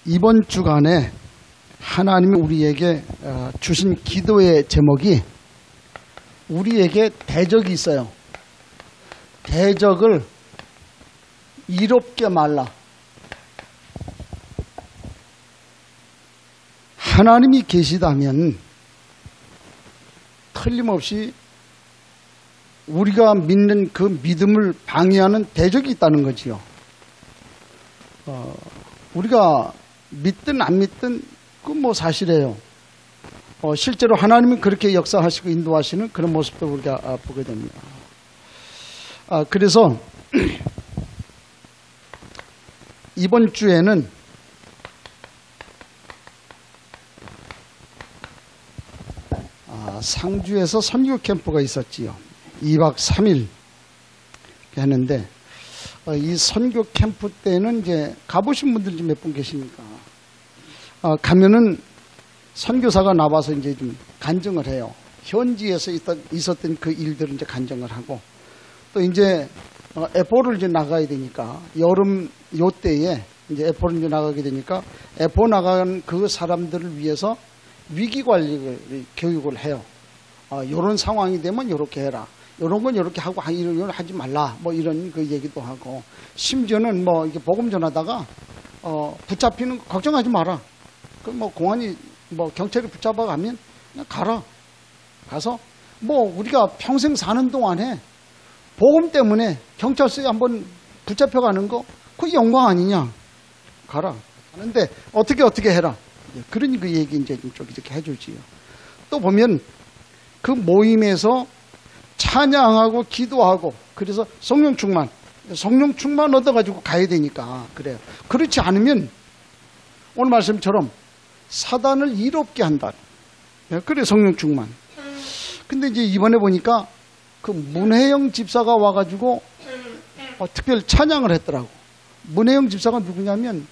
이번 주간에 하나님이 우리에게 주신 기도의 제목이 우리에게 대적이 있어요. 대적을 이롭게 말라. 하나님이 계시다면 틀림없이 우리가 믿는 그 믿음을 방해하는 대적이 있다는 거지요. 우리가 믿든 안 믿든 그건 뭐 사실이에요. 실제로 하나님은 그렇게 역사하시고 인도하시는 그런 모습도 우리가 보게 됩니다. 그래서 이번 주에는 상주에서 선교 캠프가 있었지요. 2박 3일 했는데 이 선교 캠프 때는 이제 가보신 분들이 몇 분 계십니까? 가면은 선교사가 나와서 이제 좀 간증을 해요. 현지에서 있었던 그 일들을 이제 간증을 하고 또 이제 에포를 이제 나가야 되니까 여름 요 때에 이제 에포를 이제 나가게 되니까 에포 나간 그 사람들을 위해서 위기 관리 교육을 해요. 요런 상황이 되면 요렇게 해라. 요런 건 요렇게 하고 이런 하지 말라. 뭐 이런 그 얘기도 하고 심지어는 뭐 이게 복음 전하다가 붙잡히는 거 걱정하지 마라. 그 뭐 공안이 뭐 경찰이 붙잡아 가면 그냥 가라. 가서 뭐 우리가 평생 사는 동안에 복음 때문에 경찰서에 한번 붙잡혀 가는 거 그 영광 아니냐. 가라. 하는데 어떻게 해라. 그러니 그 얘기 이제 좀 이렇게 해주지요. 또 보면 그 모임에서 찬양하고 기도하고 그래서 성령 충만 얻어가지고 가야 되니까 그래요. 그렇지 않으면 오늘 말씀처럼 사단을 이롭게 한다. 그래 성령 충만. 근데 이제 이번에 보니까 그 문혜영 집사가 와가지고 특별히 찬양을 했더라고. 문혜영 집사가 누구냐면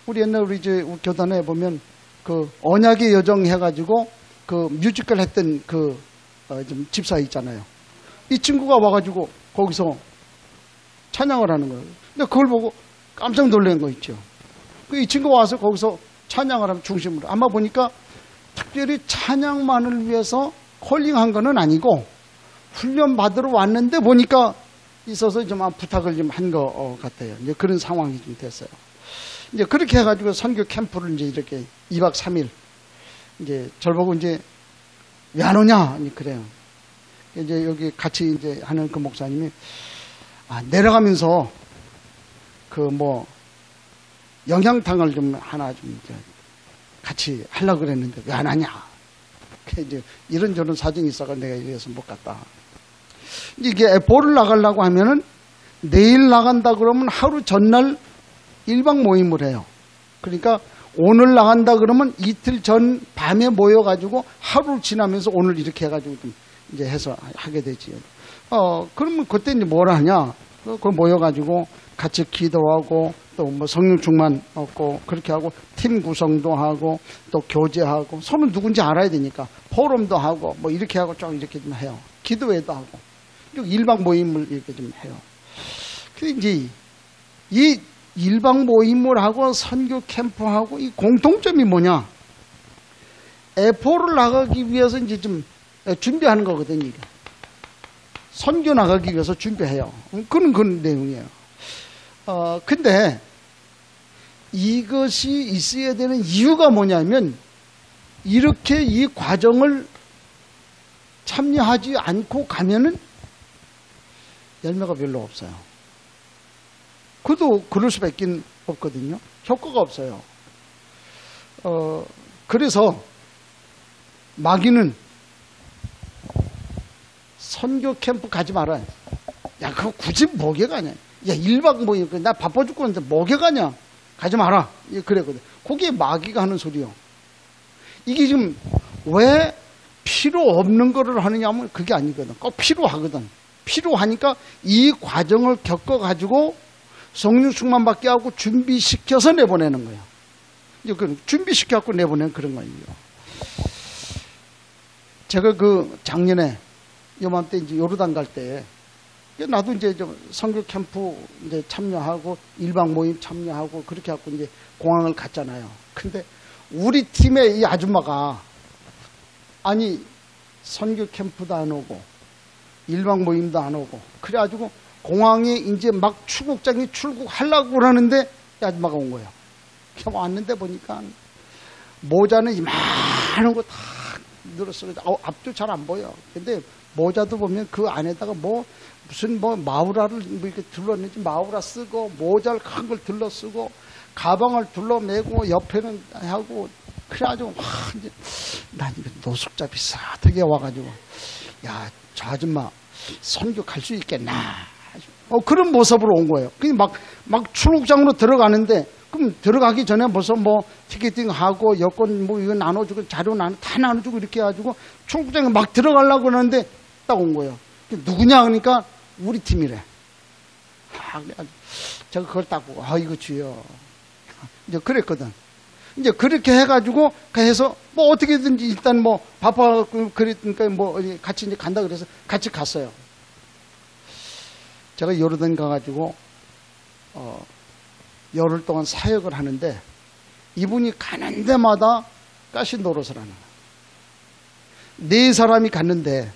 우리 옛날 우리 교단에 보면 그 언약의 여정 해가지고 그 뮤지컬 했던 그 좀 집사 있잖아요. 이 친구가 와가지고 거기서 찬양을 하는 거예요. 근데 그걸 보고 깜짝 놀란 거 있죠. 이 친구가 와서 거기서 찬양을 하면 중심으로 아마 보니까 특별히 찬양만을 위해서 콜링한 거는 아니고 훈련 받으러 왔는데 보니까 있어서 좀 부탁을 좀 한 거 같아요. 이제 그런 상황이 좀 됐어요. 이제 그렇게 해가지고 선교 캠프를 이제 이렇게 2박 3일 이제 저를 보고 이제 왜 안 오냐? 그래요. 이제 여기 같이 이제 하는 그 목사님이 내려가면서 그 뭐 영양탕을 좀 하나 좀 이제 같이 하려고 그랬는데 왜 안 하냐? 이제 이런저런 사정이 있어가 내가 이래서 못 갔다. 이게 에포를 나가려고 하면은 내일 나간다 그러면 하루 전날 1박 모임을 해요. 그러니까 오늘 나간다 그러면 이틀 전 밤에 모여가지고 하루 지나면서 오늘 이렇게 해가지고 좀 이제 해서 하게 되지요. 그러면 그때 이제 뭘 하냐? 그 모여가지고 같이 기도하고 또 뭐 성령 충만 얻고 그렇게 하고 팀 구성도 하고 또 교제하고 서로 누군지 알아야 되니까 포럼도 하고 뭐 이렇게 하고 좀 이렇게 좀 해요. 기도회도 하고 1박 모임을 이렇게 좀 해요. 근데 이제 이 1박 모임을 하고 선교 캠프하고 이 공통점이 뭐냐? 에포를 나가기 위해서 이제 좀 준비하는 거거든요. 이게. 선교 나가기 위해서 준비해요. 그런 내용이에요. 근데 이것이 있어야 되는 이유가 뭐냐면 이렇게 이 과정을 참여하지 않고 가면은 열매가 별로 없어요. 그도 그럴 수밖에 없거든요. 효과가 없어요. 그래서 마귀는 선교 캠프 가지 마라. 야, 그거 굳이 뭐게 가냐? 야, 1박 모임, 나 바빠 죽겠는데 뭐게 가냐? 가지 마라. 그랬거든. 그게 마귀가 하는 소리요. 이게 지금 왜 필요 없는 거를 하느냐 하면 그게 아니거든. 꼭 필요하거든. 필요하니까 이 과정을 겪어가지고 성령 충만 받게 하고 준비시켜서 내보내는 거예요. 준비시켜갖고 내보내는 그런 거예요. 제가 그 작년에 요맘때 이제 요르단 갈 때 나도 이제 좀 선교 캠프 이제 참여하고 일방 모임 참여하고 그렇게 갖고 이제 공항을 갔잖아요. 근데 우리 팀의 이 아줌마가 아니 선교 캠프도 안 오고 일방 모임도 안 오고 그래가지고 공항에 이제 막 출국장이 출국하려고 그러는데 이 아줌마가 온 거예요. 왔는데 보니까 모자는 이만한 거 다 늘었어요. 앞도 잘 안 보여. 근데 모자도 보면 그 안에다가 뭐 무슨 뭐 마우라를 뭐 이렇게 둘러내지 마우라 쓰고 모자를 큰 걸 둘러 쓰고 가방을 둘러매고 옆에는 하고 그래가지고 이제 난 이거 노숙자 비슷하게 와가지고 야 저 아줌마 선교 갈 수 있겠나 그런 모습으로 온 거예요. 그냥 막 출국장으로 들어가는데 그럼 들어가기 전에 벌써 뭐 티켓팅 하고 여권 뭐 이거 나눠주고 자료 다 나눠주고 이렇게 해가지고 출국장에 막 들어가려고 그러는데 딱 온 거예요. 누구냐 그러니까 우리 팀이래. 제가 그걸 딱 보고 이거 주여 이제 그랬거든. 이제 그렇게 해가지고 해서 뭐 어떻게든지 일단 뭐 바빠갖고 그러니까 뭐 같이 이제 간다 그래서 같이 갔어요. 제가 요르단 가가지고 열흘 동안 사역을 하는데 이분이 가는 데마다 가시 노릇을 하는 거예요. 4사람이 갔는데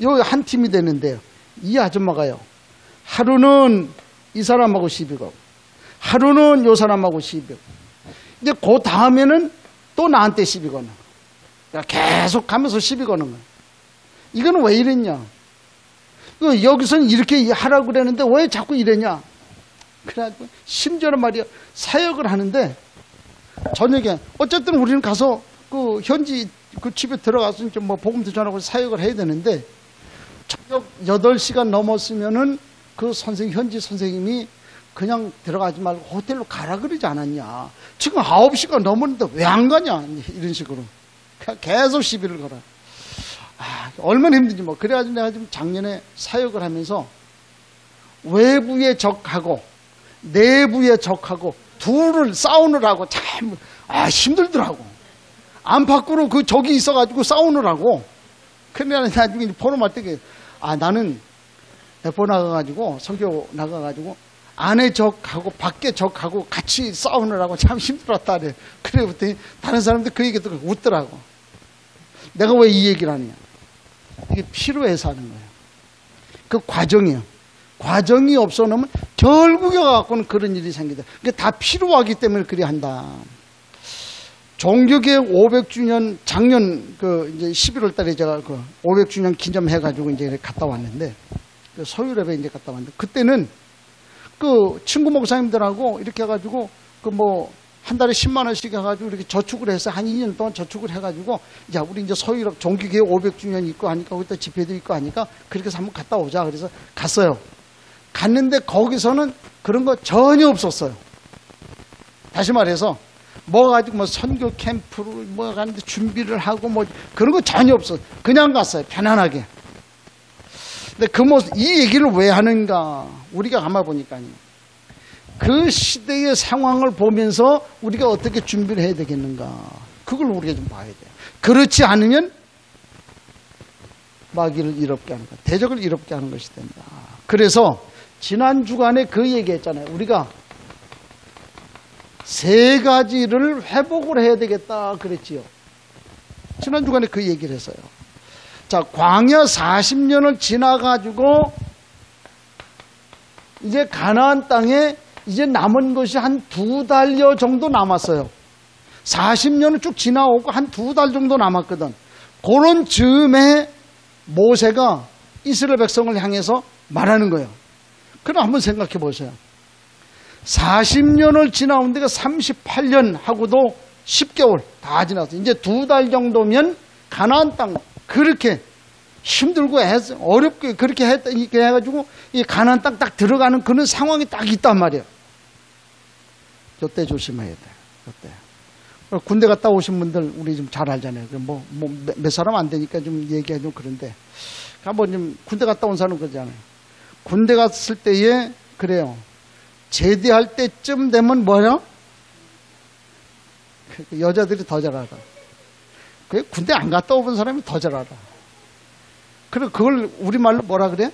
요 한 팀이 되는데요. 이 아줌마가요. 하루는 이 사람하고 시비 거고 하루는 요 사람하고 시비 거고 이제 그 다음에는 또 나한테 시비 거는 거예요. 계속 가면서 시비 거는 거예요. 이거는 왜 이랬냐? 여기서는 이렇게 하라고 그랬는데 왜 자꾸 이랬냐? 그래가지고 심지어는 말이야 사역을 하는데 저녁에 어쨌든 우리는 가서 그 현지 그 집에 들어가서 좀 뭐 복음도 전하고 사역을 해야 되는데 저녁 8시간 넘었으면은 그 현지 선생님이 그냥 들어가지 말고 호텔로 가라 그러지 않았냐? 지금 9시간 넘었는데 왜 안 가냐? 이런 식으로 계속 시비를 걸어요. 얼마나 힘든지 뭐. 그래가지고 내가 지금 작년에 사역을 하면서 외부의 적하고 내부의 적하고 둘을 싸우느라고 참 힘들더라고. 안팎으로 그 적이 있어가지고 싸우느라고. 그래 나중에 포럼할 때 나는 대포 나가가지고 선교 나가가지고 안에 적하고 밖에 적하고 같이 싸우느라고 참 힘들었다 그래. 그래부터 다른 사람들 그 얘기 듣고 웃더라고. 내가 왜 이 얘기를 하느냐? 이게 필요해서 하는 거예요. 그 과정이에요. 과정이 없어 놓으면 결국에 갖고는 그런 일이 생기다. 그게 다 필요하기 때문에 그리 한다. 종교개혁 500주년 작년 이제 11월 달에 제가 500주년 기념해가지고 이제 갔다 왔는데 서유럽에 이제 갔다 왔는데 그때는 그 친구 목사님들하고 이렇게 해가지고 한 달에 10만 원씩 해가지고 이렇게 저축을 해서 한 2년 동안 저축을 해가지고 야 우리 이제 서유럽 종교개혁 500주년 있고 하니까 거기다 집회도 있고 하니까 그렇게 해서 한번 갔다 오자 그래서 갔어요. 갔는데 거기서는 그런 거 전혀 없었어요. 다시 말해서 가지고 선교 캠프를 가는데 준비를 하고 그런 거 전혀 없어. 그냥 갔어요. 편안하게. 근데 이 얘기를 왜 하는가? 우리가 가만 보니까요. 그 시대의 상황을 보면서 우리가 어떻게 준비를 해야 되겠는가? 그걸 우리가 좀 봐야 돼요. 그렇지 않으면 마귀를 이롭게 하는 것, 대적을 이롭게 하는 것이 된다. 그래서 지난 주간에 그 얘기했잖아요. 우리가 3가지를 회복을 해야 되겠다 그랬지요. 지난 주간에 그 얘기를 했어요. 자, 광야 40년을 지나가지고 이제 가나안 땅에 이제 남은 것이 한 2달여 정도 남았어요. 40년을 쭉 지나오고 한 2달 정도 남았거든. 그런 즈음에 모세가 이스라엘 백성을 향해서 말하는 거예요. 그럼 한번 생각해 보세요. 40년을 지나온 데가 38년 하고도 10개월 다 지났어. 이제 2달 정도면 가나안 땅 그렇게 힘들고 어렵게 그렇게 해가지고 이 가나안 땅 딱 들어가는 그런 상황이 딱 있단 말이에요. 이때 조심해야 돼. 이때. 군대 갔다 오신 분들 우리 좀 잘 알잖아요. 몇 사람 안 되니까 좀 얘기해 좀 그런데 한번 좀 군대 갔다 온 사람 그러잖아요. 군대 갔을 때에 그래요. 제대할 때쯤 되면 뭐냐? 여자들이 더 잘 알아. 군대 안 갔다 오본 사람이 더 잘 알아. 그래, 그걸 우리말로 뭐라 그래?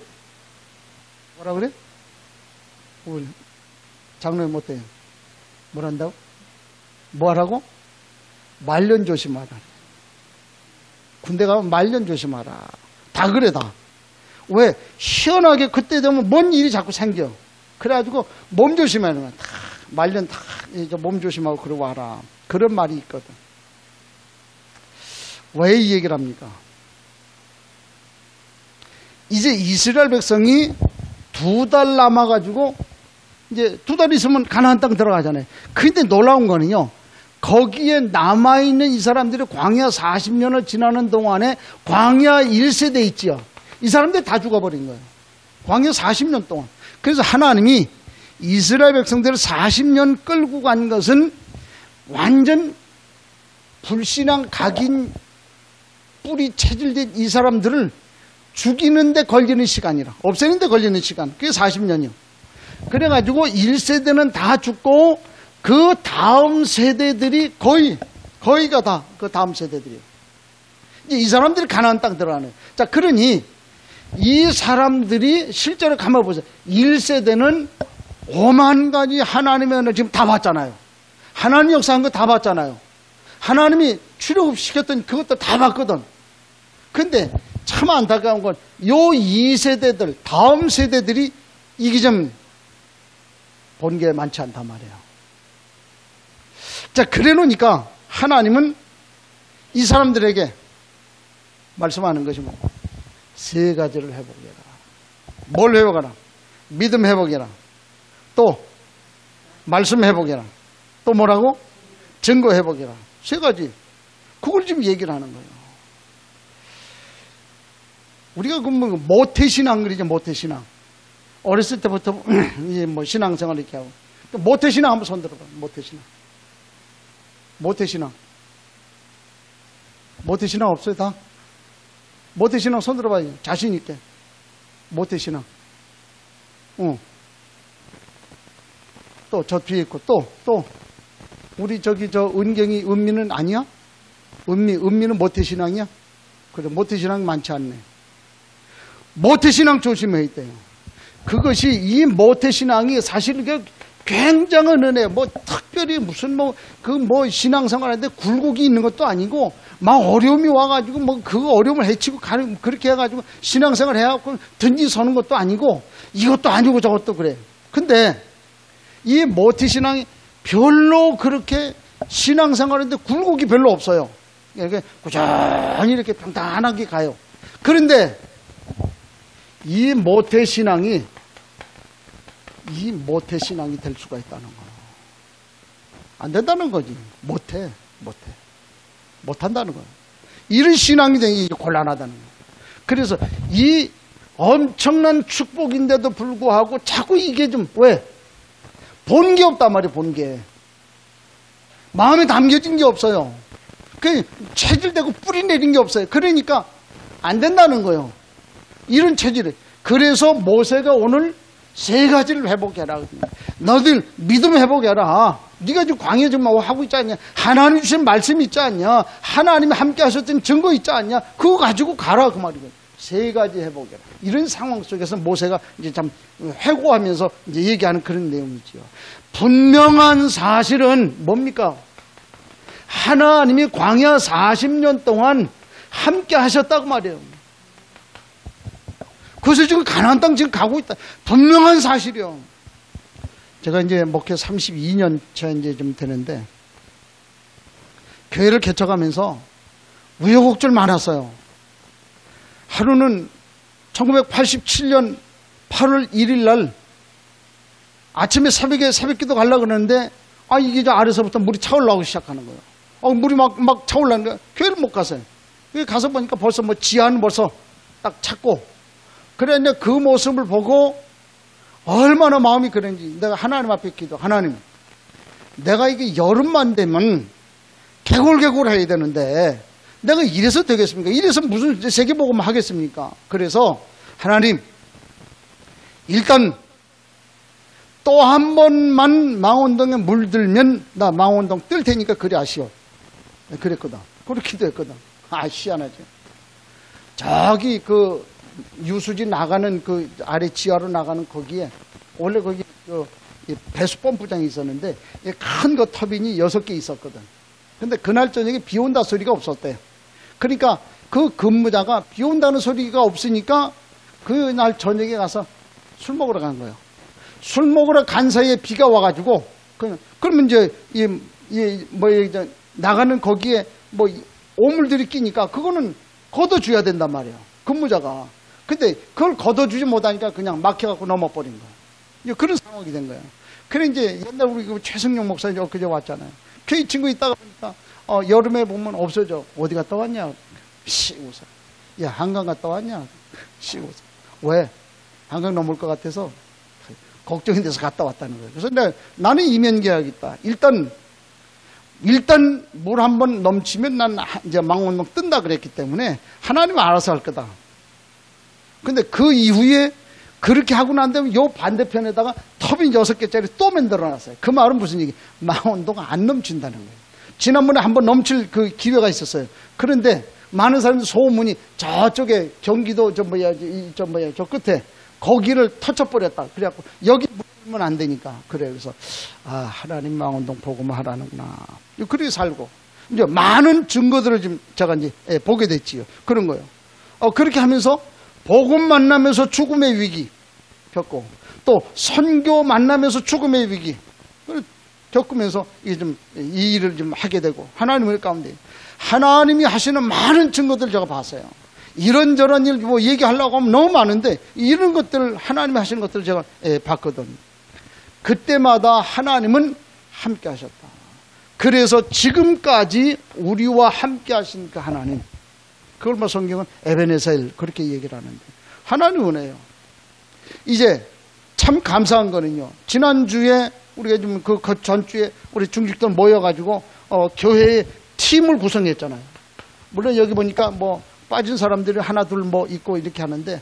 뭐라 그래? 우리 장로님 못해요. 뭐란다고? 뭐하라고? 말년 조심하라. 군대 가면 말년 조심하라. 다 그래, 다. 왜? 시원하게 그때 되면 뭔 일이 자꾸 생겨. 그래가지고 몸 조심하는 거야. 다 말년 다 몸 조심하고 그러고 와라. 그런 말이 있거든. 왜 이 얘기를 합니까? 이제 이스라엘 백성이 2달 남아가지고 이제 2달 있으면 가나안 땅 들어가잖아요. 근데 놀라운 거는요, 거기에 남아있는 이 사람들이 광야 40년을 지나는 동안에 광야 1세대 있지요. 이 사람들 다 죽어버린 거예요. 광야 40년 동안. 그래서 하나님이 이스라엘 백성들을 40년 끌고 간 것은 완전 불신앙 각인 뿌리 체질된 이 사람들을 죽이는데 걸리는 시간이라, 없애는데 걸리는 시간, 그게 40년이요. 그래가지고 1세대는 다 죽고 그 다음 세대들이 거의가 다 그 다음 세대들이에요. 이제 이 사람들이 가나안 땅 들어가는. 자, 그러니 이 사람들이 실제로 가만 보세요. 1세대는 5만 가지 하나님의 은혜 지금 다 봤잖아요. 하나님 역사한 거 다 봤잖아요. 하나님이 출애굽시켰던 그것도 다 봤거든. 근데 참 안타까운 건 요 2세대들, 다음 세대들이 이게 좀 본 게 많지 않단 말이에요. 자, 그래 놓으니까 하나님은 이 사람들에게 말씀하는 것이 뭐 3가지를 회복해라. 뭘 회복하라? 믿음 회복해라. 또 말씀 회복해라. 또 뭐라고? 증거 회복해라. 3가지. 그걸 지금 얘기를 하는 거예요. 우리가 그 뭐 모태신앙 그러죠. 모태신앙. 어렸을 때부터 이제 뭐 신앙생활 이렇게 하고. 모태신앙 한번 손 들어봐. 모태신앙. 모태신앙. 모태신앙 없어요, 다? 모태신앙 손 들어봐요. 자신 있게. 모태신앙. 또 저 뒤에 있고 또 우리 저기 저 은경이 은미는 아니야? 은미는 모태신앙이야? 그래, 모태신앙 많지 않네. 모태신앙 조심해야 돼요. 그것이 이 모태신앙이 사실 굉장한 은혜, 뭐 특별히 무슨 신앙생활하는데 굴곡이 있는 것도 아니고 막 어려움이 와가지고 뭐 그 어려움을 헤치고 가는, 그렇게 해가지고 신앙생활 해갖고 든지 서는 것도 아니고 이것도 아니고 저것도 그래. 근데 이 모태신앙이 별로 그렇게 신앙생활하는데 굴곡이 별로 없어요. 이렇게 꾸준히 이렇게 평탄하게 가요. 그런데 이 모태신앙이 될 수가 있다는 거예요. 안 된다는 거지. 못한다는 거예요. 이런 신앙이 되기 곤란하다는 거예요. 그래서 이 엄청난 축복인데도 불구하고 자꾸 이게 좀, 왜? 본 게 없단 말이에요, 본 게. 마음에 담겨진 게 없어요. 그 체질되고 뿌리 내린 게 없어요. 그러니까 안 된다는 거예요. 이런 체질에. 그래서 모세가 오늘 3가지를 회복해라. 너들 믿음 회복해라. 네가 지금 광야 좀 하고 있지 않냐? 하나님 주신 말씀 있지 않냐? 하나님이 함께 하셨던 증거 있지 않냐? 그거 가지고 가라, 그 말이거든. 3가지 회복해라. 이런 상황 속에서 모세가 이제 참 회고하면서 이제 얘기하는 그런 내용이지요. 분명한 사실은 뭡니까? 하나님이 광야 40년 동안 함께 하셨다고 말이에요. 그래서 지금 가나안 땅 지금 가고 있다. 분명한 사실이요. 제가 이제 목회 32년 차 이제 좀 되는데 교회를 개척하면서 우여곡절 많았어요. 하루는 1987년 8월 1일 날 아침에 새벽기도 가려고 그러는데 이게 저 아래서부터 물이 차올라오기 시작하는 거예요. 물이 막 차올라는 거예요. 교회를 못 갔어요. 가서 보니까 벌써 지하는 벌써 딱 찾고, 그래, 이제 그 모습을 보고 얼마나 마음이 그런지 내가 하나님 앞에 기도, 하나님, 내가 이게 여름만 되면 개골개골 해야 되는데 내가 이래서 되겠습니까? 이래서 무슨 세계복음 하겠습니까? 그래서 하나님, 일단 또 한 번만 망원동에 물들면 나 망원동 뜰 테니까 그리 아쉬워. 그랬거든. 그렇게 기도했거든. 희한하죠. 저기 그 유수지 나가는 그 아래 지하로 나가는 거기에 원래 거기 이 배수 펌프장이 있었는데 큰 거 터빈이 6개 있었거든. 근데 그날 저녁에 비 온다 소리가 없었대요. 그러니까 그 근무자가 비 온다는 소리가 없으니까 그날 저녁에 가서 술 먹으러 간 거예요. 술 먹으러 간 사이에 비가 와가지고 그러면 이제 나가는 거기에 뭐 오물들이 끼니까 그거는 걷어줘야 된단 말이에요. 근무자가. 근데 그걸 걷어주지 못하니까 그냥 막혀갖고 넘어버린 거예요. 그런 상황이 된 거예요. 그래 이제 옛날 우리 그 최승용 목사님 엊그제 왔잖아요. 그 친구 있다가 보니까 여름에 보면 없어져. 어디 갔다 왔냐? 씨 웃어. 야 한강 갔다 왔냐? 씨 웃어. 왜? 한강 넘을 것 같아서 걱정이 돼서 갔다 왔다는 거예요. 그래서 나는 이면계약이 있다. 일단 물 한번 넘치면 난 이제 망원동 뜬다 그랬기 때문에 하나님은 알아서 할 거다. 근데 그 이후에 그렇게 하고 난 다음에 요 반대편에다가 터빈 6개짜리 또 만들어 놨어요. 그 말은 무슨 얘기? 망원동가 안 넘친다는 거예요. 지난번에 한번 넘칠 그 기회가 있었어요. 그런데 많은 사람들 소문이 저쪽에 경기도 저 끝에 거기를 터쳐버렸다. 그래갖고 여기 물면 안 되니까. 그래. 그래서 하나님 망원동 복음을 하라는구나. 그렇게 살고 이제 많은 증거들을 지금 제가 이제 보게 됐지요. 그런 거예요. 그렇게 하면서 복음 만나면서 죽음의 위기 겪고 또 선교 만나면서 죽음의 위기 겪으면서 이 일을 좀 하게 되고 하나님의 가운데 하나님이 하시는 많은 증거들을 제가 봤어요. 이런저런 일 뭐 얘기하려고 하면 너무 많은데 이런 것들을 하나님이 하시는 것들을 제가 봤거든. 그때마다 하나님은 함께 하셨다. 그래서 지금까지 우리와 함께 하신 그 하나님, 그걸 뭐 성경은 에베네셀 그렇게 얘기를 하는데 하나님 은혜예요. 이제 참 감사한 거는요. 지난주에 우리가 좀 그 전주에 우리 중직들 모여가지고 교회의 팀을 구성했잖아요. 물론 여기 보니까 뭐 빠진 사람들이 하나 둘 뭐 있고 이렇게 하는데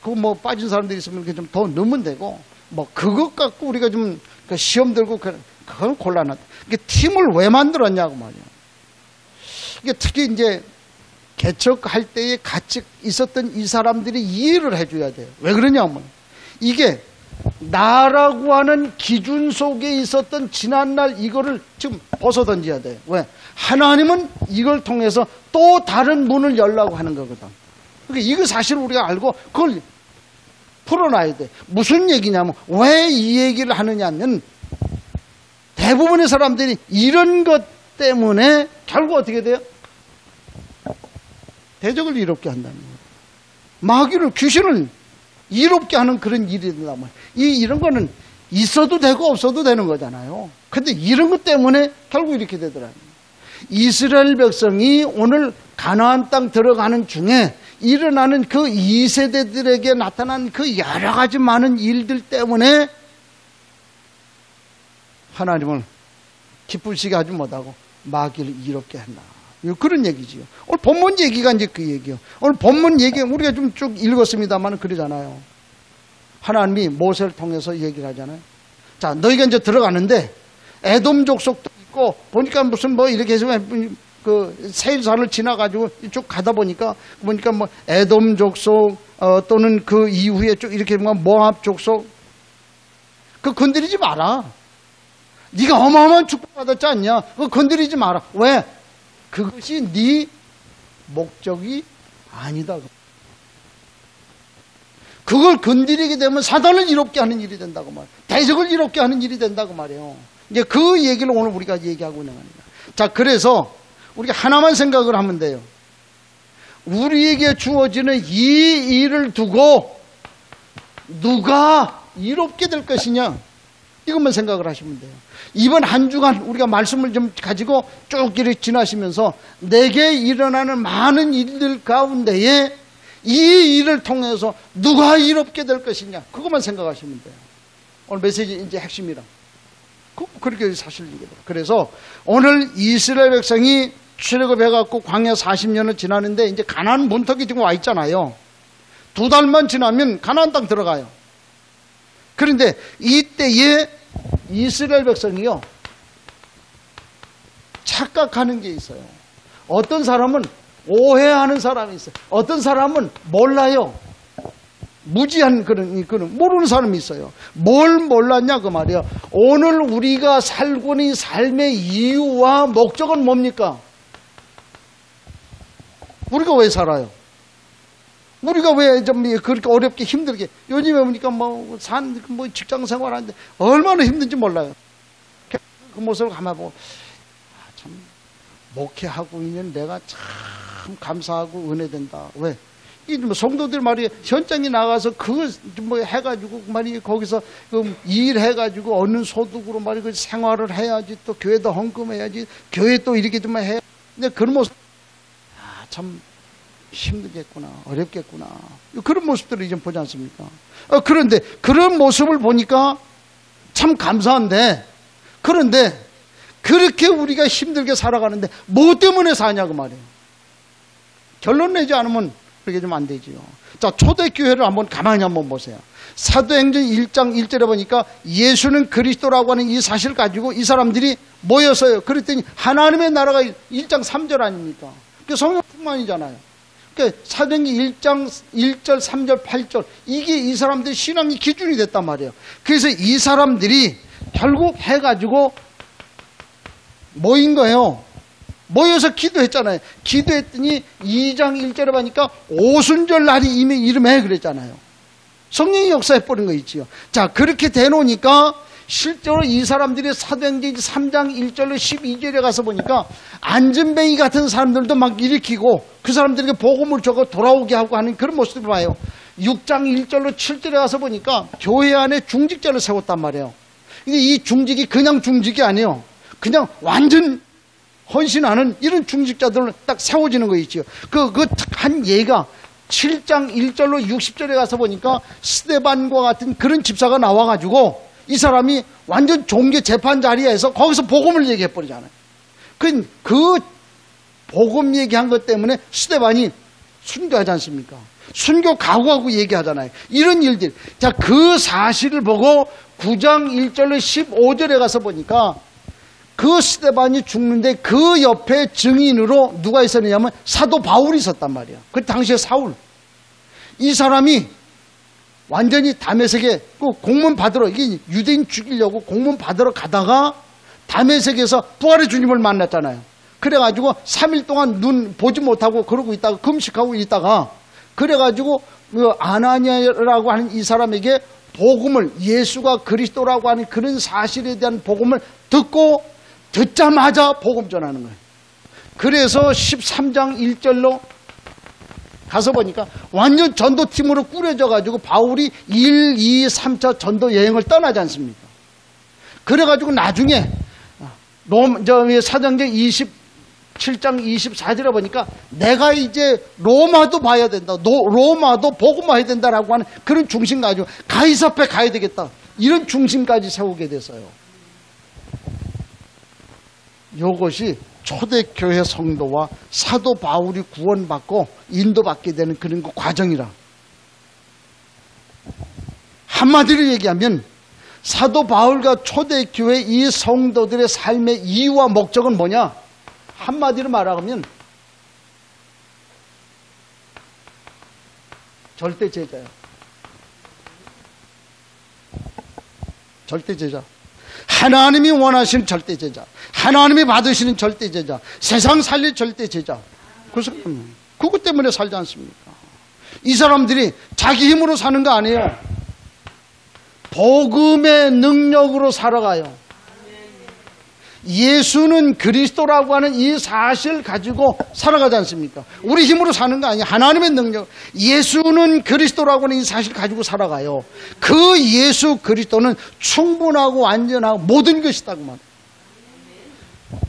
그 뭐 빠진 사람들이 있으면 이렇게 좀 더 넣으면 되고 뭐 그것 갖고 우리가 좀 시험 들고 그건 곤란하다. 이게 팀을 왜 만들었냐고 말이야. 이게 특히 이제 개척할 때에 같이 있었던 이 사람들이 이해를 해줘야 돼요. 왜 그러냐면 이게 나라고 하는 기준 속에 있었던 지난날 이거를 지금 벗어던져야 돼요. 왜? 하나님은 이걸 통해서 또 다른 문을 열라고 하는 거거든. 그러니까 이거 사실 우리가 알고 그걸 풀어놔야 돼. 무슨 얘기냐면 왜 이 얘기를 하느냐면 대부분의 사람들이 이런 것 때문에 결국 어떻게 돼요? 대적을 이롭게 한다는 거예요. 마귀를 귀신을 이롭게 하는 그런 일이 된단 말이에요. 이런 거는 있어도 되고 없어도 되는 거잖아요. 근데 이런 것 때문에 결국 이렇게 되더라고요. 이스라엘 백성이 오늘 가나안 땅 들어가는 중에 일어나는 그 2세대들에게 나타난 그 여러 가지 많은 일들 때문에 하나님을 기쁘시게 하지 못하고 마귀를 이롭게 한다. 그런 얘기지요. 오늘 본문 얘기가 이제 그 얘기요. 오늘 본문 얘기 우리가 좀 쭉 읽었습니다만 그러잖아요. 하나님이 모세를 통해서 얘기를 하잖아요. 자, 너희가 이제 들어가는데 에돔 족속도 있고 보니까 무슨 뭐 이렇게 해서 그 세일산을 지나가지고 쭉 가다 보니까 뭐 에돔 족속 또는 그 이후에 쭉 이렇게 모압 족속 그 건드리지 마라. 네가 어마어마한 축복 받았지 않냐? 그거 건드리지 마라. 왜? 그것이 네 목적이 아니다. 그걸 건드리게 되면 사단을 이롭게 하는 일이 된다고 말이에요. 대적을 이롭게 하는 일이 된다고 말이에요. 이제 그 얘기를 오늘 우리가 얘기하고 있는 겁니다. 자, 그래서 우리가 하나만 생각을 하면 돼요. 우리에게 주어지는 이 일을 두고 누가 이롭게 될 것이냐? 이것만 생각을 하시면 돼요. 이번 한 주간 우리가 말씀을 좀 가지고 쭉 이렇게 지나시면서 내게 일어나는 많은 일들 가운데에 이 일을 통해서 누가 이롭게 될 것이냐 그것만 생각하시면 돼요. 오늘 메시지 이제 핵심이라 그렇게 사실 얘기해요. 그래서 오늘 이스라엘 백성이 출애굽해갖고 광야 40년을 지나는데 이제 가나안 문턱이 지금 와 있잖아요. 2달만 지나면 가나안 땅 들어가요. 그런데 이때에 이스라엘 백성이요 착각하는 게 있어요. 어떤 사람은 오해하는 사람이 있어요. 어떤 사람은 몰라요. 무지한 그런 모르는 사람이 있어요. 뭘 몰랐냐 그 말이에요. 오늘 우리가 살고 있는 삶의 이유와 목적은 뭡니까? 우리가 왜 살아요? 우리가 왜 좀 그렇게 어렵게 힘들게 요즘에 보니까 뭐 직장 생활하는데 얼마나 힘든지 몰라요. 그 모습을 가만 보고 참 목회하고 있는 내가 참 감사하고 은혜된다. 왜? 이 뭐 성도들 말이 현장에 나가서 그거 뭐 해가지고 말이 거기서 그 일해가지고 얻는 소득으로 말이 그 생활을 해야지, 또 교회도 헌금해야지, 교회 또 이렇게 좀 해. 근데 그런 모습 참 힘들겠구나, 어렵겠구나, 그런 모습들을 이제 보지 않습니까? 그런데 그런 모습을 보니까 참 감사한데, 그런데 그렇게 우리가 힘들게 살아가는데 뭐 때문에 사냐고 말이에요. 결론 내지 않으면 그렇게 좀 안 되지요. 자, 초대교회를 한번 가만히 한번 보세요. 사도행전 1장 1절에 보니까 예수는 그리스도라고 하는 이 사실을 가지고 이 사람들이 모였어요. 그랬더니 하나님의 나라가 1장 3절 아닙니까? 그 성령 충만이잖아요. 그러니까 사도행전 1장 1절, 3절, 8절 이게 이 사람들의 신앙의 기준이 됐단 말이에요. 그래서 이 사람들이 결국 해가지고 모인 거예요. 모여서 기도했잖아요. 기도했더니 2장 1절에 보니까 오순절 날이 이미 이름해 그랬잖아요. 성령이 역사해버린 거 있지요. 자, 그렇게 되놓으니까 실제로 이 사람들이 사도행전 3장 1절로 12절에 가서 보니까 안전뱅이 같은 사람들도 막 일으키고 그 사람들에게 복음을 적어 돌아오게 하고 하는 그런 모습을 봐요. 6장 1절로 7절에 가서 보니까 교회 안에 중직자를 세웠단 말이에요. 근데 이 중직이 그냥 중직이 아니에요. 그냥 완전 헌신하는 이런 중직자들을 딱 세워지는 거 있지요. 한 예가 7장 1절로 60절에 가서 보니까 스데반과 같은 그런 집사가 나와가지고 이 사람이 완전 종교 재판 자리에서 거기서 복음을 얘기해버리잖아요. 그 복음 얘기한 것 때문에 스데반이 순교하지 않습니까? 순교 각오하고 얘기하잖아요. 이런 일들. 자, 그 사실을 보고 9장 1절로 15절에 가서 보니까 그 스데반이 죽는데 그 옆에 증인으로 누가 있었느냐면 사도 바울이 있었단 말이야. 그 당시에 사울. 이 사람이 완전히 다메섹에 그 공문 받으러, 이게 유대인 죽이려고 공문 받으러 가다가 다메섹에서 부활의 주님을 만났잖아요. 그래가지고 3일 동안 눈 보지 못하고 그러고 있다가 금식하고 있다가 그래가지고 그 아나니아라고 하는 이 사람에게 복음을, 예수가 그리스도라고 하는 그런 사실에 대한 복음을 듣자마자 복음 전하는 거예요. 그래서 13장 1절로 가서 보니까 완전 전도팀으로 꾸려져 가지고 바울이 1, 2, 3차 전도 여행을 떠나지 않습니까? 그래가지고 나중에 사도행전 27장 24절에 보니까 내가 이제 로마도 봐야 된다, 로마도 복음화해야 된다라고 하는 그런 중심 가지고 가이사 앞에 가야 되겠다, 이런 중심까지 세우게 됐어요. 이것이 초대교회 성도와 사도 바울이 구원받고 인도받게 되는 그런 그 과정이라. 한마디로 얘기하면 사도 바울과 초대교회 이 성도들의 삶의 이유와 목적은 뭐냐? 한마디로 말하면 절대제자예요. 절대제자. 하나님이 원하시는 절대제자, 하나님이 받으시는 절대제자, 세상 살릴 절대제자. 그것 때문에 살지 않습니까? 이 사람들이 자기 힘으로 사는 거 아니에요. 복음의 능력으로 살아가요. 예수는 그리스도라고 하는 이 사실을 가지고 살아가지 않습니까? 우리 힘으로 사는 거 아니에요. 하나님의 능력. 예수는 그리스도라고 하는 이 사실을 가지고 살아가요. 그 예수 그리스도는 충분하고 완전하고 모든 것이다고 말해요.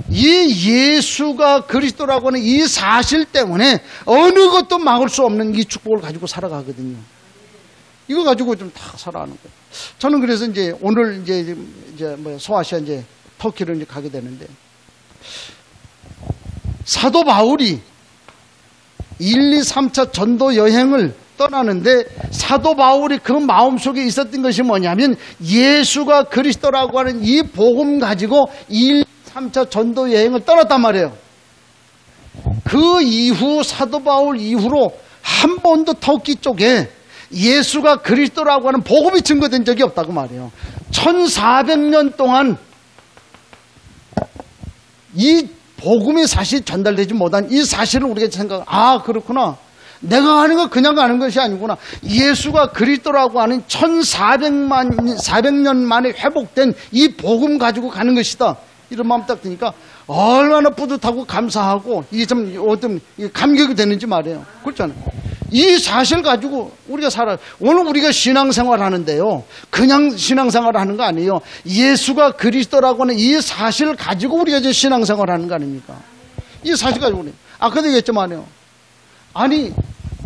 이 예수가 그리스도라고 하는 이 사실 때문에 어느 것도 막을 수 없는 이 축복을 가지고 살아가거든요. 이거 가지고 좀 다 살아가는 거예요. 저는 그래서 이제 오늘 이제 소아시아 이제 터키를 이제 가게 되는데, 사도 바울이 1, 2, 3차 전도 여행을 떠나는데 사도 바울이 그 마음속에 있었던 것이 뭐냐면 예수가 그리스도라고 하는 이 복음 가지고 1, 3차 전도 여행을 떠났단 말이에요. 그 이후 사도 바울 이후로 한 번도 터키 쪽에 예수가 그리스도라고 하는 복음이 증거된 적이 없다고 말해요. 1400년 동안 이 복음이 사실 전달되지 못한 이 사실을 우리가 생각, 그렇구나. 내가 하는 거 그냥 가는 것이 아니구나. 예수가 그리스도라고 하는 1400년 만에 회복된 이 복음 가지고 가는 것이다. 이런 마음 딱 드니까 얼마나 뿌듯하고 감사하고 이게 좀 어떤 감격이 되는지 말이에요. 그렇잖아요. 이 사실 가지고 우리가 살아요. 오늘 우리가 신앙생활 하는데요, 그냥 신앙생활 하는 거 아니에요. 예수가 그리스도라고 하는 이 사실을 가지고 우리가 이제 신앙생활 하는 거 아닙니까? 이 사실 가지고. 아까도 얘기했지만요. 아니,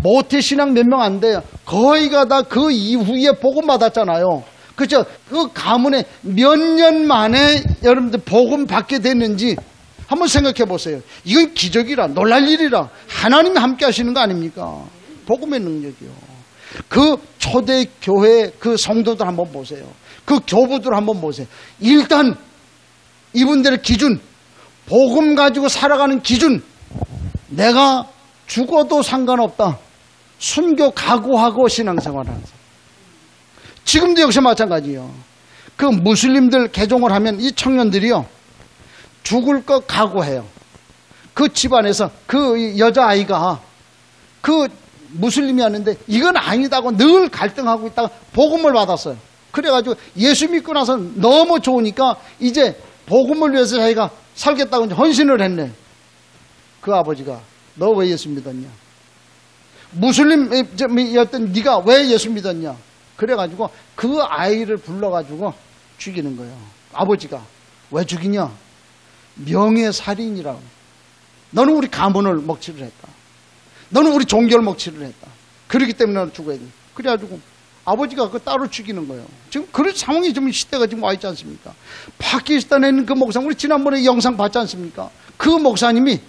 모태신앙 몇 명 안 돼요. 거의가 다 그 이후에 복음 받았잖아요. 그렇죠? 그 가문에 몇 년 만에 여러분들 복음 받게 됐는지 한번 생각해 보세요. 이건 기적이라, 놀랄 일이라 하나님이 함께 하시는 거 아닙니까? 복음의 능력이요. 그 초대교회 그 성도들 한번 보세요. 그 교부들 한번 보세요. 일단 이분들의 기준, 복음 가지고 살아가는 기준, 내가 죽어도 상관없다. 순교 각오하고 신앙생활을 하는 사람. 지금도 역시 마찬가지예요. 그 무슬림들 개종을 하면 이 청년들이요, 죽을 것 각오해요. 그 집안에서 그 여자아이가 그 무슬림이었는데 이건 아니다고 늘 갈등하고 있다가 복음을 받았어요. 그래가지고 예수 믿고 나서 너무 좋으니까 이제 복음을 위해서 자기가 살겠다고 헌신을 했네. 그 아버지가, 너 왜 예수 믿었냐? 무슬림이었던 네가 왜 예수 믿었냐? 그래가지고 그 아이를 불러가지고 죽이는 거예요. 아버지가. 왜 죽이냐? 명예살인이라고. 너는 우리 가문을 먹칠을 했다. 너는 우리 종교를 먹칠을 했다. 그렇기 때문에 너는 죽어야 돼. 그래가지고 아버지가 그 따로 죽이는 거예요. 지금 그런 상황이 좀 시대가 지금 와 있지 않습니까? 파키스탄에 있는 그 목사, 우리 지난번에 영상 봤지 않습니까? 그 목사님이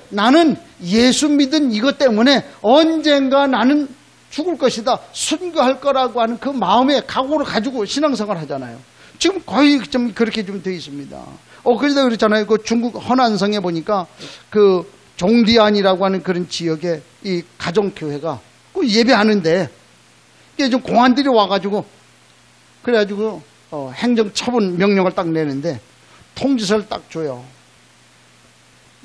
나는 예수 믿은 이것 때문에 언젠가 나는 죽을 것이다, 순교할 거라고 하는 그 마음의 각오를 가지고 신앙생활 하잖아요. 지금 거의 좀 그렇게 좀 되어 있습니다. 그래서 그렇잖아요. 그 중국 허난성에 보니까 그 종디안이라고 하는 그런 지역에 이 가정교회가 그 예배하는데 이게 좀 공안들이 와가지고 그래가지고 행정처분 명령을 딱 내는데 통지서를 딱 줘요.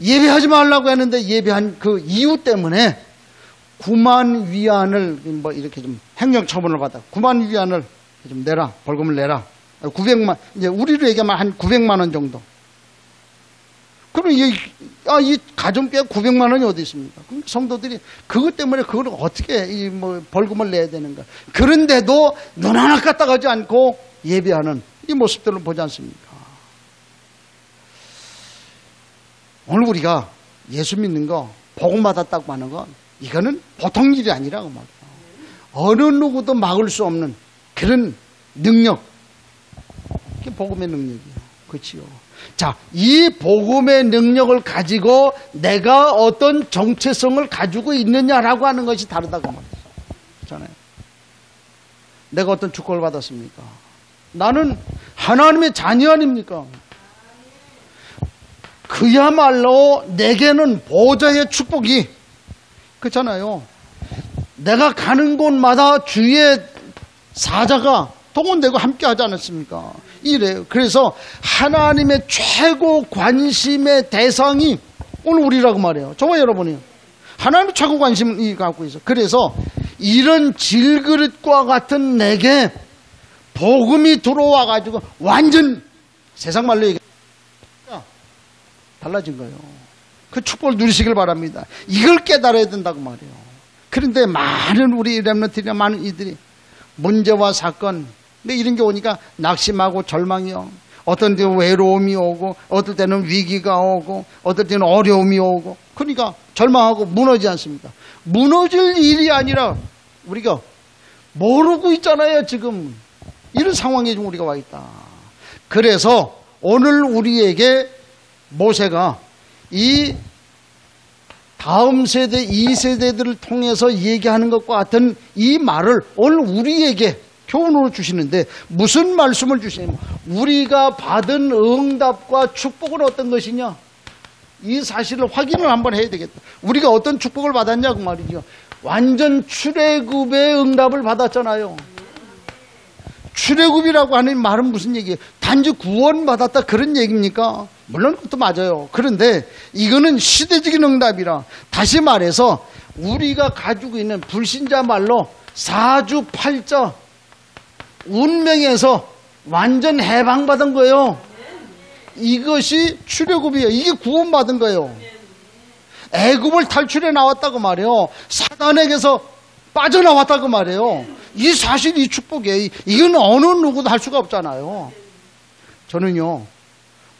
예배하지 말라고 했는데 예배한 그 이유 때문에 9만 위안을 뭐 이렇게 좀 행정처분을 받아. 9만 위안을 좀 내라, 벌금을 내라. 900만, 이제 우리로 얘기하면 한 900만 원 정도. 그럼 이 가정교회 900만 원이 어디 있습니까? 그럼 성도들이 그것 때문에 그걸 어떻게 벌금을 내야 되는가? 그런데도 눈 하나 까딱하지 않고 예배하는 이 모습들을 보지 않습니까? 오늘 우리가 예수 믿는 거, 복음 받았다고 하는 건 이거는 보통 일이 아니라고 말이에요. 어느 누구도 막을 수 없는 그런 능력. 그게 복음의 능력이에요. 그렇지요. 자, 이 복음의 능력을 가지고 내가 어떤 정체성을 가지고 있느냐라고 하는 것이 다르다고 말이에요. 그렇잖아요. 내가 어떤 축복을 받았습니까? 나는 하나님의 자녀 아닙니까? 그야말로 내게는 보좌의 축복이, 그렇잖아요. 내가 가는 곳마다 주의 사자가 동원되고 함께 하지 않았습니까? 이래요. 그래서 하나님의 최고 관심의 대상이 오늘 우리라고 말해요. 저와 여러분이요. 하나님의 최고 관심을 갖고 있어. 그래서 이런 질그릇과 같은 내게 복음이 들어와 가지고 완전 세상 말로 얘기해 달라진 거예요. 그 축복을 누리시길 바랍니다. 이걸 깨달아야 된다고 말이에요. 그런데 많은 우리 렘넌트들이나 많은 이들이 문제와 사건, 근데 이런 게 오니까 낙심하고 절망이요. 어떤 때는 외로움이 오고, 어떨 때는 위기가 오고, 어떨 때는 어려움이 오고, 그러니까 절망하고 무너지지 않습니까? 무너질 일이 아니라 우리가 모르고 있잖아요, 지금. 이런 상황에 지금 우리가 와 있다. 그래서 오늘 우리에게 모세가 이 다음 세대, 2세대들을 통해서 얘기하는 것과 같은 이 말을 오늘 우리에게 교훈으로 주시는데 무슨 말씀을 주시냐면 우리가 받은 응답과 축복은 어떤 것이냐? 이 사실을 확인을 한번 해야 되겠다. 우리가 어떤 축복을 받았냐고 말이죠. 완전 출애굽의 응답을 받았잖아요. 출애굽이라고 하는 말은 무슨 얘기예요? 단지 구원받았다 그런 얘기입니까? 물론 그것도 맞아요. 그런데 이거는 시대적인 응답이라, 다시 말해서 우리가 가지고 있는 불신자 말로 사주팔자 운명에서 완전 해방받은 거예요. 이것이 출애굽이에요. 이게 구원받은 거예요. 애굽을 탈출해 나왔다고 말이에요. 사단에게서 빠져나왔다고 말이에요. 이 사실이 축복이에요. 이건 어느 누구도 할 수가 없잖아요. 저는요,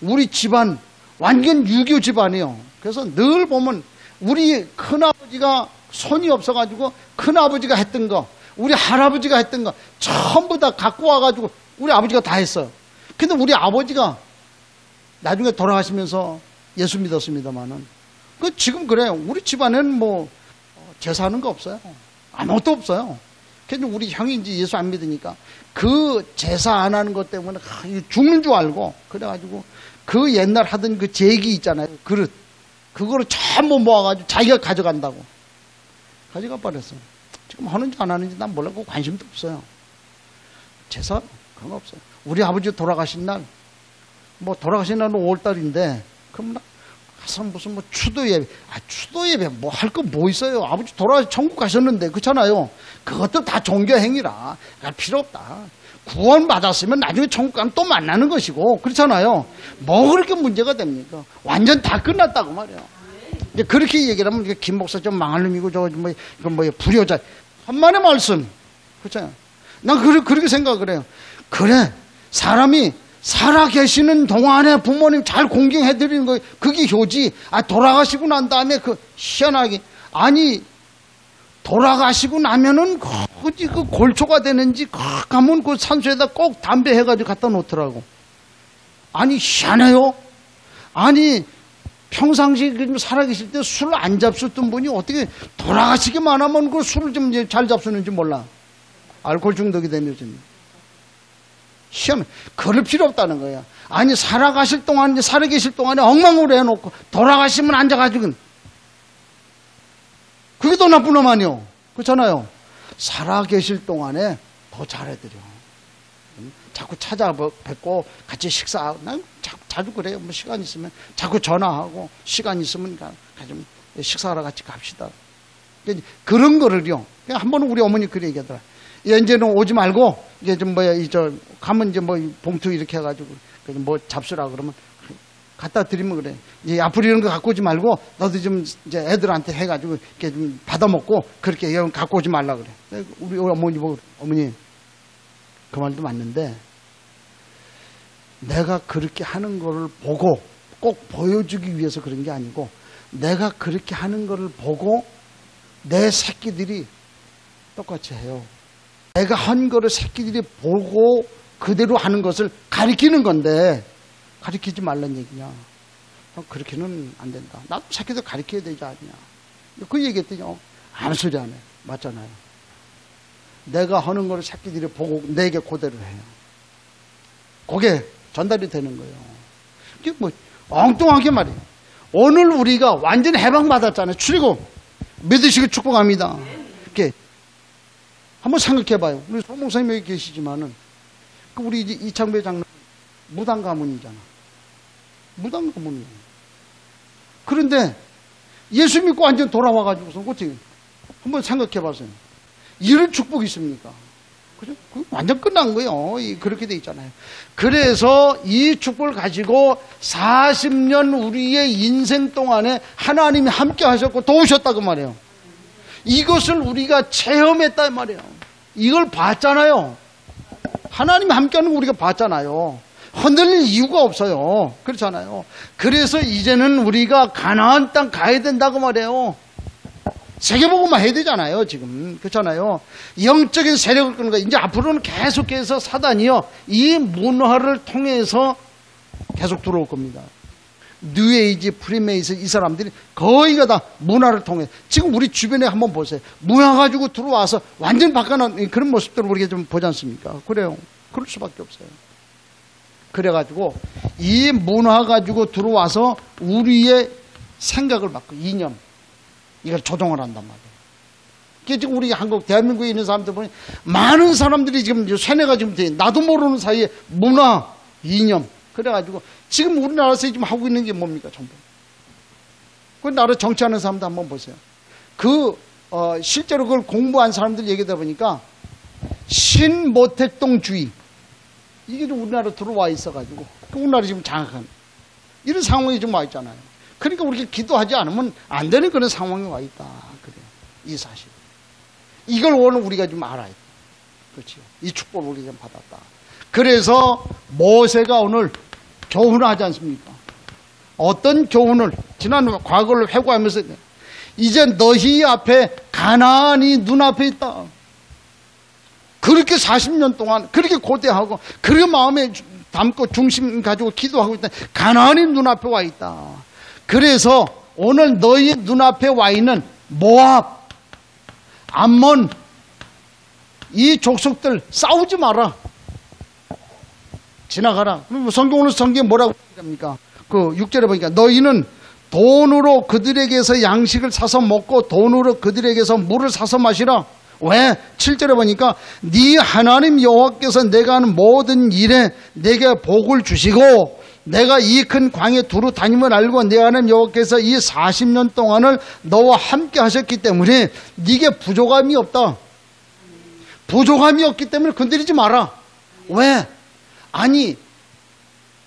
우리 집안 완전 유교 집안이에요. 그래서 늘 보면 우리 큰아버지가 손이 없어가지고 큰아버지가 했던 거, 우리 할아버지가 했던 거 전부 다 갖고 와가지고 우리 아버지가 다 했어요. 근데 우리 아버지가 나중에 돌아가시면서 예수 믿었습니다만은, 그 지금 그래요. 우리 집안에는 뭐 제사하는 거 없어요. 아무것도 없어요. 그래서 우리 형이 이제 예수 안 믿으니까 그 제사 안 하는 것 때문에 죽는 줄 알고, 그래가지고 그 옛날 하던 그 제기 있잖아요. 그릇. 그거를 전부 모아가지고 자기가 가져간다고. 가져가 버렸어요. 지금 하는지 안 하는지 난 몰라. 그 관심도 없어요. 제사 그런 거 없어요. 우리 아버지 돌아가신 날, 뭐 돌아가신 날은 5월달인데, 그럼 가서 무슨 뭐 추도 예배, 추도 예배 뭐 할 거 뭐 있어요. 아버지 돌아가서 천국 가셨는데, 그렇잖아요. 그것도 다 종교 행위라 필요 없다. 구원 받았으면 나중에 천국 가면 또 만나는 것이고, 그렇잖아요. 뭐 그렇게 문제가 됩니까? 완전 다 끝났다고 말이에요. 이제 그렇게 얘기를 하면 김 목사 좀 망할 놈이고 저 뭐 이건 뭐 불효자, 한만의 말씀, 그렇잖아요. 난 그렇게 생각을 해요. 그래, 사람이 살아 계시는 동안에 부모님 잘 공경해 드리는 거, 그게 효지. 돌아가시고 난 다음에 그 희한하게, 아니 돌아가시고 나면은 어디 그 골초가 되는지 가면 그 산소에다 꼭 담배 해가지고 갖다 놓더라고. 아니 희한해요. 아니 평상시에 살아계실 때 술 안 잡수던 분이 어떻게 돌아가시기만 하면 그 술을 좀 잘 잡수는지 몰라. 알코올 중독이 되면 좀 희한해. 그럴 필요 없다는 거야. 아니 살아계실 동안에 엉망으로 해놓고 돌아가시면 앉아가지고, 그게 더 나쁜 놈 아니요. 그렇잖아요. 살아계실 동안에 더 잘해드려. 자꾸 찾아뵙고 같이 식사, 난 자주 그래요. 뭐 시간 있으면 자꾸 전화하고, 시간 있으면 좀 식사하러 같이 갑시다. 그런 거를요. 한 번은 우리 어머니 그래 얘기하더라. 이제는 오지 말고, 이제 좀 가면 이제 뭐 봉투 이렇게 해가지고 뭐 잡수라 그러면 갖다 드리면 그래. 이제 앞으로 이런 거 갖고 오지 말고 너도 좀 이제 애들한테 해가지고 이렇게 좀 받아먹고 그렇게 이런 갖고 오지 말라 그래. 우리 어머니 보고, 어머니 그 말도 맞는데 내가 그렇게 하는 거를 보고 꼭 보여주기 위해서 그런 게 아니고, 내가 그렇게 하는 거를 보고 내 새끼들이 똑같이 해요. 내가 한 거를 새끼들이 보고 그대로 하는 것을 가리키는 건데, 가리키지 말란 얘기냐. 그렇게는 안 된다. 나도 새끼들 가리켜야 되지 않냐. 그 얘기했더니 아무 소리 안 해. 맞잖아요. 내가 하는 거를 새끼들이 보고 내게 그대로 해요. 그게 전달이 되는 거예요. 이게 뭐 엉뚱하게 말이에요. 오늘 우리가 완전 해방받았잖아요. 출애굽 믿으시고 축복합니다. 이렇게 한번 생각해봐요. 우리 송 목사님 여기 계시지만은 우리 이창배 장로 무당 가문이잖아. 무당 가문이에요. 그런데 예수 믿고 완전 돌아와가지고서 어떻게 한번 생각해봐서요. 이런 축복이 있습니까? 그죠? 완전 끝난 거예요. 그렇게 돼 있잖아요. 그래서 이 축복을 가지고 40년 우리의 인생 동안에 하나님이 함께 하셨고 도우셨다고 말이에요. 이것을 우리가 체험했단 말이에요. 이걸 봤잖아요. 하나님이 함께하는 거 우리가 봤잖아요. 흔들릴 이유가 없어요. 그렇잖아요. 그래서 이제는 우리가 가나안 땅 가야 된다고 말이에요. 세계복음만 해야 되잖아요. 지금 그렇잖아요. 영적인 세력을 끄는 거. 이제 앞으로는 계속해서 사단이요, 이 문화를 통해서 계속 들어올 겁니다. 뉴에이지, 프리메이슨, 이 사람들이 거의가 다 문화를 통해. 지금 우리 주변에 한번 보세요. 문화 가지고 들어와서 완전 바꿔놓은 그런 모습들을 우리가 좀 보지 않습니까? 그래요. 그럴 수밖에 없어요. 그래가지고 이 문화 가지고 들어와서 우리의 생각을 바꿔. 이념. 이걸 조종을 한단 말이에요. 그게 지금 우리 한국, 대한민국에 있는 사람들 보니 많은 사람들이 지금 쇠뇌가 지금 돼. 나도 모르는 사이에 문화, 이념. 그래가지고 지금 우리나라에서 지금 하고 있는 게 뭡니까, 전부. 그 나라 정치하는 사람도 한번 보세요. 실제로 그걸 공부한 사람들 얘기하다 보니까 신모택동주의. 이게 좀 우리나라로 들어와 있어가지고 우리나라 지금 장악한 이런 상황이 좀 와 있잖아요. 그러니까 우리가 기도하지 않으면 안 되는 그런 상황이 와 있다. 그래요. 이 사실. 이걸 오늘 우리가 좀 알아야 돼. 그렇죠. 이 축복을 우리가 좀 받았다. 그래서 모세가 오늘 교훈을 하지 않습니까? 어떤 교훈을 지난 과거를 회고하면서 이제 너희 앞에 가나안이 눈앞에 있다. 그렇게 40년 동안 그렇게 고대하고 그렇게 마음에 담고 중심 가지고 기도하고 있다. 가나안이 눈앞에 와 있다. 그래서 오늘 너희 눈앞에 와 있는 모압, 암몬 이 족속들 싸우지 마라. 지나가라. 그럼 오늘 성경에 뭐라고 합니까? 그 6절에 보니까 너희는 돈으로 그들에게서 양식을 사서 먹고 돈으로 그들에게서 물을 사서 마시라. 왜? 7절에 보니까 네 하나님 여호와께서 내가 하는 모든 일에 내게 복을 주시고 내가 이 큰 광에 두루 다님을 알고 내 하나님 여호와께서 이 40년 동안을 너와 함께 하셨기 때문에 네게 부족함이 없다. 부족함이 없기 때문에 건드리지 마라. 왜? 아니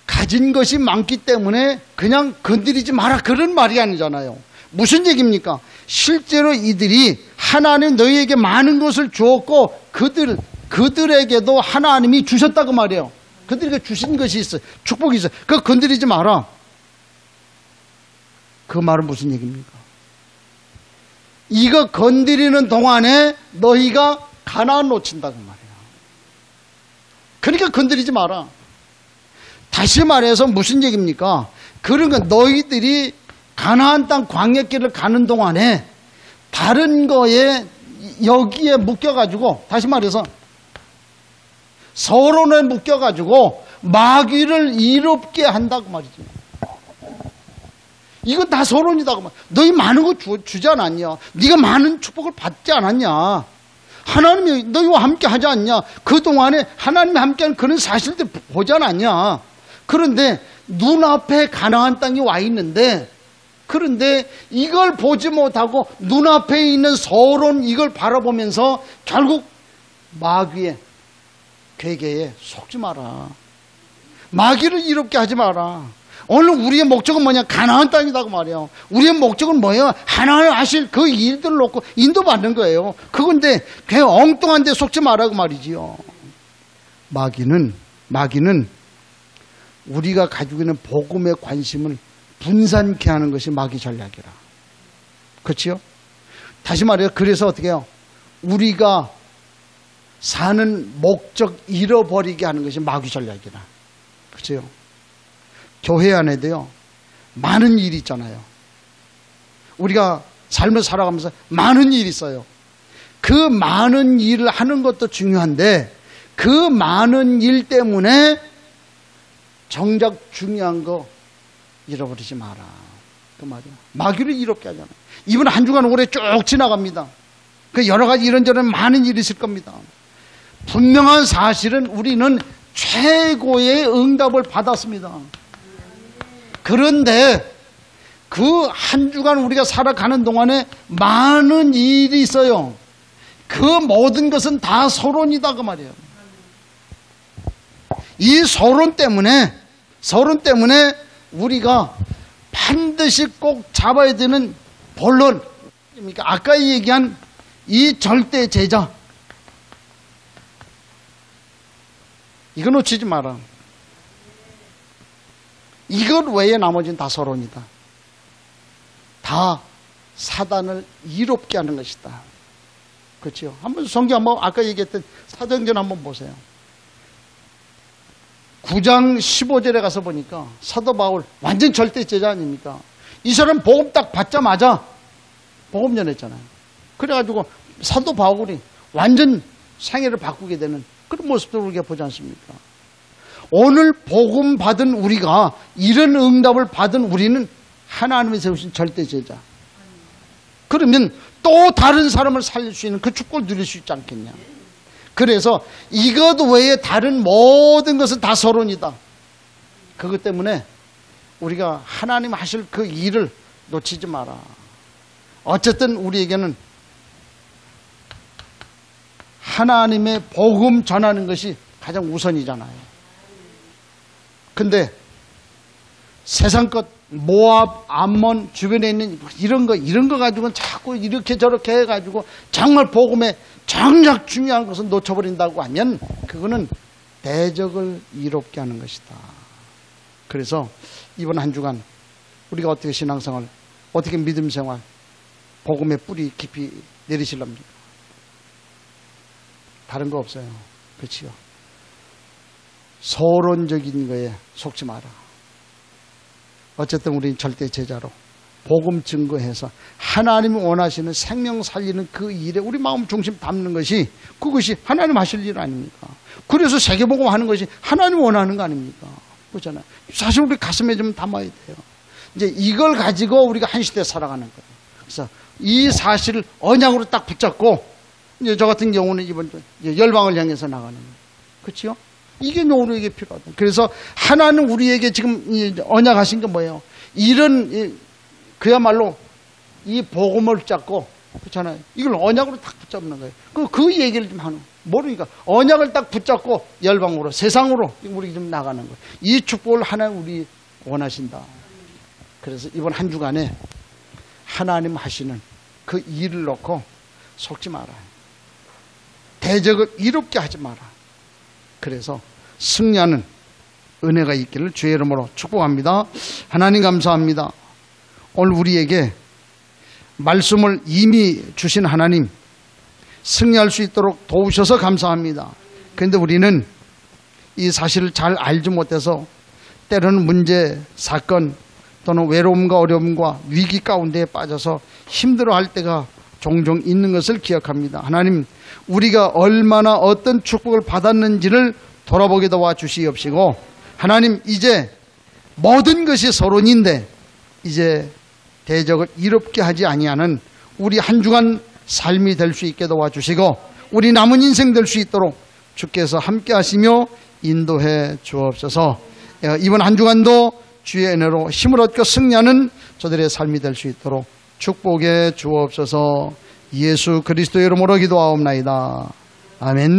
가진 것이 많기 때문에 그냥 건드리지 마라 그런 말이 아니잖아요. 무슨 얘기입니까? 실제로 이들이 하나님 너희에게 많은 것을 주었고 그들에게도 하나님이 주셨다고 말이에요. 그들에게 주신 것이 있어요. 축복이 있어요. 그거 건드리지 마라. 그 말은 무슨 얘기입니까? 이거 건드리는 동안에 너희가 가나안 놓친다고 말이에요. 그러니까 건드리지 마라. 다시 말해서 무슨 얘기입니까? 그러니까 너희들이 가나안 땅 광야길을 가는 동안에 다른 거에 여기에 묶여가지고 다시 말해서 서론에 묶여가지고 마귀를 이롭게 한다고 말이죠. 이건 다 서론이다고 말. 너희 많은 거 주지 않았냐? 네가 많은 축복을 받지 않았냐? 하나님이 너희와 함께 하지 않냐? 그동안에 하나님이 함께하는 그런 사실들 보지 않았냐? 그런데 눈앞에 가나안 땅이 와 있는데 그런데 이걸 보지 못하고 눈앞에 있는 서론 이걸 바라보면서 결국 마귀의 괴계에 속지 마라. 마귀를 이롭게 하지 마라. 오늘 우리의 목적은 뭐냐? 가나안 땅이다고 말이에요. 우리의 목적은 뭐예요? 하나님 하실 그 일들을 놓고 인도받는 거예요. 그건데 그 엉뚱한 데 속지 말라고 말이지요. 마귀는 우리가 가지고 있는 복음의 관심을 분산케 하는 것이 마귀 전략이라. 그렇지요? 다시 말해서 그래서 어떻게 해요? 우리가 사는 목적 잃어버리게 하는 것이 마귀 전략이라. 그렇지요? 교회 안에도요 많은 일이 있잖아요. 우리가 삶을 살아가면서 많은 일이 있어요. 그 많은 일을 하는 것도 중요한데 그 많은 일 때문에 정작 중요한 거 잃어버리지 마라. 그 말이야. 마귀를 이롭게 하잖아요. 이번 한 주간 올해 쭉 지나갑니다. 그 여러 가지 이런저런 많은 일이 있을 겁니다. 분명한 사실은 우리는 최고의 응답을 받았습니다. 그런데 그 한 주간 우리가 살아가는 동안에 많은 일이 있어요. 그 모든 것은 다 서론이다 그 말이에요. 이 서론 때문에 우리가 반드시 꼭 잡아야 되는 본론, 아까 얘기한 이 절대 제자, 이거 놓치지 마라. 이것 외에 나머지는 다 서론이다. 다 사단을 이롭게 하는 것이다. 그렇죠? 한번 성경 한번 아까 얘기했던 사도행전 한번 보세요. 9장 15절에 가서 보니까 사도 바울 완전 절대 제자 아닙니까? 이 사람 복음 딱 받자마자 복음 전했잖아요. 그래가지고 사도 바울이 완전 생애를 바꾸게 되는 그런 모습도 우리가 보지 않습니까? 오늘 복음 받은 우리가 이런 응답을 받은 우리는 하나님이 세우신 절대 제자. 그러면 또 다른 사람을 살릴 수 있는 그 축복을 누릴 수 있지 않겠냐. 그래서 이것 외에 다른 모든 것은 다 서론이다. 그것 때문에 우리가 하나님 하실 그 일을 놓치지 마라. 어쨌든 우리에게는 하나님의 복음 전하는 것이 가장 우선이잖아요. 근데 세상 것, 모압, 암몬 주변에 있는 이런 거 가지고는 자꾸 이렇게 저렇게 해가지고 정말 복음에 정작 중요한 것은 놓쳐버린다고 하면 그거는 대적을 이롭게 하는 것이다. 그래서 이번 한 주간 우리가 어떻게 신앙생활, 어떻게 믿음생활, 복음의 뿌리 깊이 내리실랍니까? 다른 거 없어요. 그렇지요. 서론적인 거에 속지 마라. 어쨌든 우리는 절대 제자로 복음 증거해서 하나님이 원하시는 생명 살리는 그 일에 우리 마음 중심 담는 것이 그것이 하나님 하실 일 아닙니까? 그래서 세계복음 하는 것이 하나님 원하는 거 아닙니까? 그렇잖아요. 사실 우리 가슴에 좀 담아야 돼요. 이제 이걸 가지고 우리가 한 시대에 살아가는 거예요. 그래서 이 사실을 언약으로 딱 붙잡고 이제 저 같은 경우는 이번 열방을 향해서 나가는 거예요. 그렇죠? 이게 우리에게 필요하다. 그래서 하나는 우리에게 지금 언약하신 게 뭐예요? 이런 그야말로 이 복음을 잡고 그렇잖아요. 이걸 언약으로 딱 붙잡는 거예요. 그 얘기를 좀 하는 모르니까 언약을 딱 붙잡고 열방으로 세상으로 우리 좀 나가는 거예요. 이 축복을 하나님 우리 원하신다. 그래서 이번 한 주간에 하나님 하시는 그 일을 놓고 속지 마라. 대적을 이롭게 하지 마라. 그래서 승리하는 은혜가 있기를 주의 이름으로 축복합니다. 하나님 감사합니다. 오늘 우리에게 말씀을 이미 주신 하나님 승리할 수 있도록 도우셔서 감사합니다. 그런데 우리는 이 사실을 잘 알지 못해서 때로는 문제, 사건 또는 외로움과 어려움과 위기 가운데에 빠져서 힘들어할 때가 종종 있는 것을 기억합니다. 하나님, 우리가 얼마나 어떤 축복을 받았는지를 돌아보게 도와 주시옵시고, 하나님, 이제 모든 것이 서론인데 이제 대적을 이롭게 하지 아니하는 우리 한 주간 삶이 될 수 있게 도와주시고 우리 남은 인생 될 수 있도록 주께서 함께 하시며 인도해 주옵소서. 이번 한 주간도 주의 은혜로 힘을 얻고 승리하는 저들의 삶이 될 수 있도록 축복해 주옵소서. 예수 그리스도의 이름으로 기도하옵나이다. 아멘.